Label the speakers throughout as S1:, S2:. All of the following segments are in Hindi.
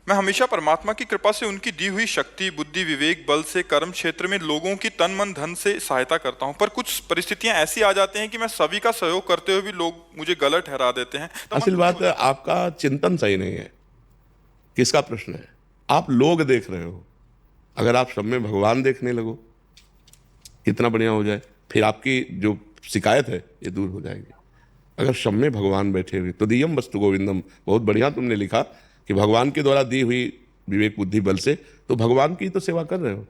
S1: मैं हमेशा परमात्मा की कृपा से उनकी दी हुई शक्ति, बुद्धि, विवेक, बल से कर्म क्षेत्र में लोगों की तन मन धन से सहायता करता हूँ, पर कुछ परिस्थितियां ऐसी आ जाती हैं कि मैं सभी का सहयोग करते हुए भी लोग मुझे गलत ठहरा देते हैं, तो मन
S2: असल
S1: दुखी
S2: बात
S1: हो
S2: है,
S1: जाता है।
S2: आपका चिंतन सही नहीं है। किसका प्रश्न है? आप लोग देख रहे हो। अगर आप सब में भगवान देखने लगो, कितना बढ़िया हो जाए, फिर आपकी जो शिकायत है ये दूर हो जाएगी। अगर सब में भगवान बैठे हुए तो दियम वस्तु गोविंदम, बहुत बढ़िया तुमने लिखा कि भगवान के द्वारा दी हुई विवेक बुद्धि बल से, तो भगवान की तो सेवा कर रहे हो।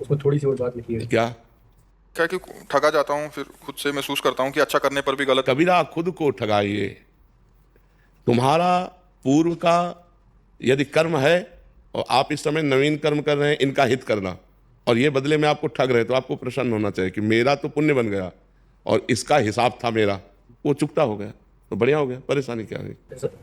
S3: उसमें थोड़ी सी और बात लिखी है।
S2: क्या?
S1: क्या कि ठगा जाता हूँ, फिर खुद से महसूस करता हूँ कि अच्छा करने पर भी गलत।
S2: कबीरा खुद को ठगाइए। तुम्हारा पूर्व का यदि कर्म है और आप इस समय नवीन कर्म कर रहे हैं, इनका हित करना, और ये बदले में आपको ठग रहे हैं, तो आपको प्रसन्न होना चाहिए कि मेरा तो पुण्य बन गया और इसका हिसाब था मेरा, वो चुकता हो गया, तो बढ़िया हो गया। परेशानी क्या हुई?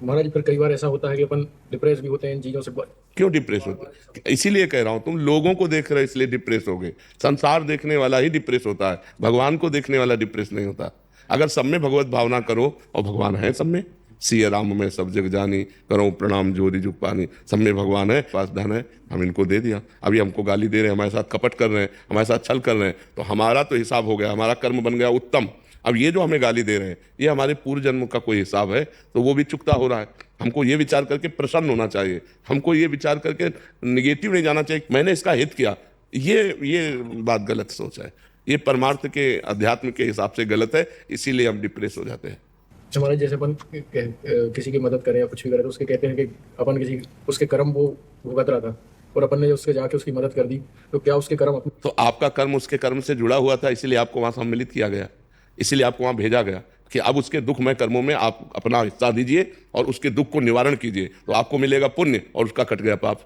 S3: महाराज जी, फिर कई बार ऐसा होता है कि अपन डिप्रेस भी होते हैं इन चीजों से।
S2: क्यों डिप्रेस होते? इसीलिए कह रहा हूं, तुम लोगों को देख रहे हो इसलिए डिप्रेस हो गए। संसार देखने वाला ही डिप्रेस होता है, भगवान को देखने वाला डिप्रेस नहीं होता। अगर सब में भगवत भावना करो, और भगवान है सब में, सिय राम में सब जग जानी, करो प्रणाम जोरी जुग पानी, सब में भगवान है, पास धन है, हम इनको दे दिया। अभी हमको गाली दे रहे हैं, हमारे साथ कपट कर रहे हैं, हमारे साथ छल कर रहे हैं, तो हमारा तो हिसाब हो गया, हमारा कर्म बन गया उत्तम। अब ये जो हमें गाली दे रहे हैं, ये हमारे पूर्व जन्म का कोई हिसाब है, तो वो भी चुकता हो रहा है। हमको ये विचार करके प्रसन्न होना चाहिए, हमको ये विचार करके निगेटिव नहीं जाना चाहिए मैंने इसका हित किया। ये बात गलत सोच है, ये परमार्थ के अध्यात्म के हिसाब से गलत है, इसीलिए हम डिप्रेस हो जाते हैं।
S3: हमारे जैसे अपन किसी की मदद करें या कुछ भी करें, तो उसके कहते हैं कि अपन किसी उसके कर्म वो भुगत रहा था और अपन ने उसके जाके उसकी मदद कर दी, तो क्या उसके कर्म अपने?
S2: तो आपका कर्म उसके कर्म से जुड़ा हुआ था, इसलिए आपको वहां सम्मिलित किया गया, इसीलिए आपको वहां भेजा गया कि अब उसके दुखमय कर्मों में आप अपना हिस्सा दीजिए और उसके दुख को निवारण कीजिए, तो आपको मिलेगा पुण्य और उसका कट गया पाप।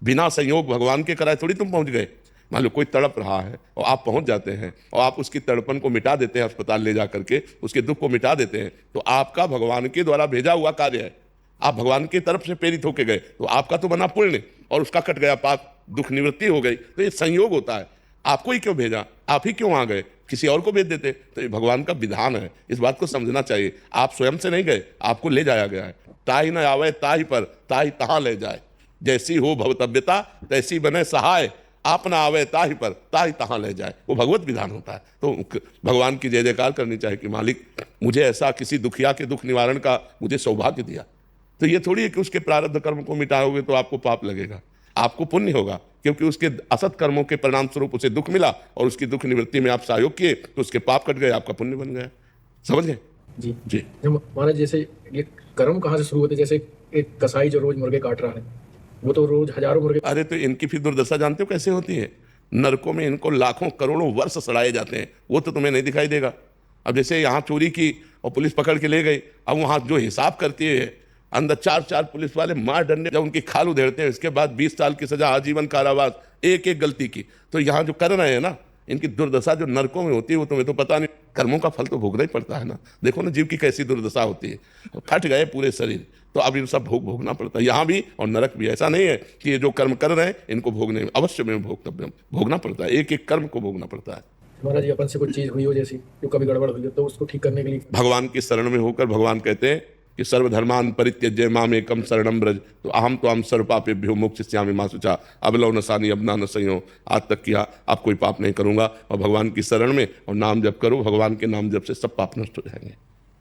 S2: बिना संयोग भगवान के कराए थोड़ी तुम पहुंच गए। मान लो कोई तड़प रहा है और आप पहुंच जाते हैं और आप उसकी तड़पन को मिटा देते हैं, अस्पताल ले जा करके उसके दुख को मिटा देते हैं, तो आपका भगवान के द्वारा भेजा हुआ कार्य है। आप भगवान की तरफ से प्रेरित होके गए, तो आपका तो बना पुण्य और उसका कट गया पाप, दुख निवृत्ति हो गई। तो ये संयोग होता है। आपको ही क्यों भेजा? आप ही क्यों आ गए? किसी और को भेज देते। तो ये भगवान का विधान है, इस बात को समझना चाहिए। आप स्वयं से नहीं गए, आपको ले जाया गया है। ताही न आवे ताही पर, ताही तहां ले जाए। जैसी हो भवतव्यता तैसी बने सहाय, आप ना आवे ताही पर, ताही तहां ले जाए। वो भगवत विधान होता है। तो भगवान की जय जयकार करनी चाहिए कि मालिक मुझे ऐसा किसी दुखिया के दुख निवारण का मुझे सौभाग्य दिया। तो ये थोड़ी है कि उसके प्रारब्ध कर्म को मिटाओगे तो आपको पाप लगेगा, आपको पुण्य होगा, क्योंकि उसके असत कर्मों के परिणाम स्वरूप उसे दुख मिला और उसकी दुख निवृत्ति में आप सहयोग किए, तो उसके पाप कट गए, आपका पुण्य बन गया। समझ गए?
S3: जी
S2: जी।
S3: महाराज, जैसे ये कर्म कहाँ से शुरू होते? जैसे एक कसाई जो रोज मुर्गे काट रहा है, वो तो रोज हजारों मुर्गे।
S2: अरे तो इनकी फिर दुर्दशा जानते हो कैसे होती है? नरकों में इनको लाखों करोड़ों वर्ष सड़ाए जाते हैं, वो तो तुम्हें नहीं दिखाई देगा। अब जैसे यहाँ चोरी की और पुलिस पकड़ के ले गई, अब वहाँ जो हिसाब करती है, अंदर 4 पुलिस वाले मार डंडे, जब उनकी खाल उधेड़ते हैं, इसके बाद 20 साल की सजा, आजीवन कारावास, एक एक गलती की। तो यहाँ जो कर रहे हैं ना, इनकी दुर्दशा जो नरकों में होती है वो तुम्हें तो पता नहीं। कर्मों का फल तो भोगना ही पड़ता है ना। देखो ना जीव की कैसी दुर्दशा होती है, फट गए पूरे शरीर, तो अब इन सब भोगना पड़ता है, यहाँ भी और नरक भी। ऐसा नहीं है कि ये जो कर्म कर रहे हैं इनको भोगने अवश्य में भोगना पड़ता है, एक एक कर्म को भोगना पड़ता है।
S3: महाराज जी, अपन से कुछ चीज हुई हो जैसी जो कभी गड़बड़ हुई हो, तो उसको ठीक करने के लिए
S2: भगवान की शरण में होकर भगवान कहते हैं कि सर्वधर्मान परित्यज्य मामेकम शरणं व्रज, तो अहम तो हम सर्व पापेभ्यो मोक्षयिष्यामि मा शुचा। अब लव न सानी अब ना न संयो, आज तक किया, आप कोई पाप नहीं करूंगा। और भगवान की शरण में और नाम जप करो, भगवान के नाम जप से सब पाप नष्ट हो जाएंगे।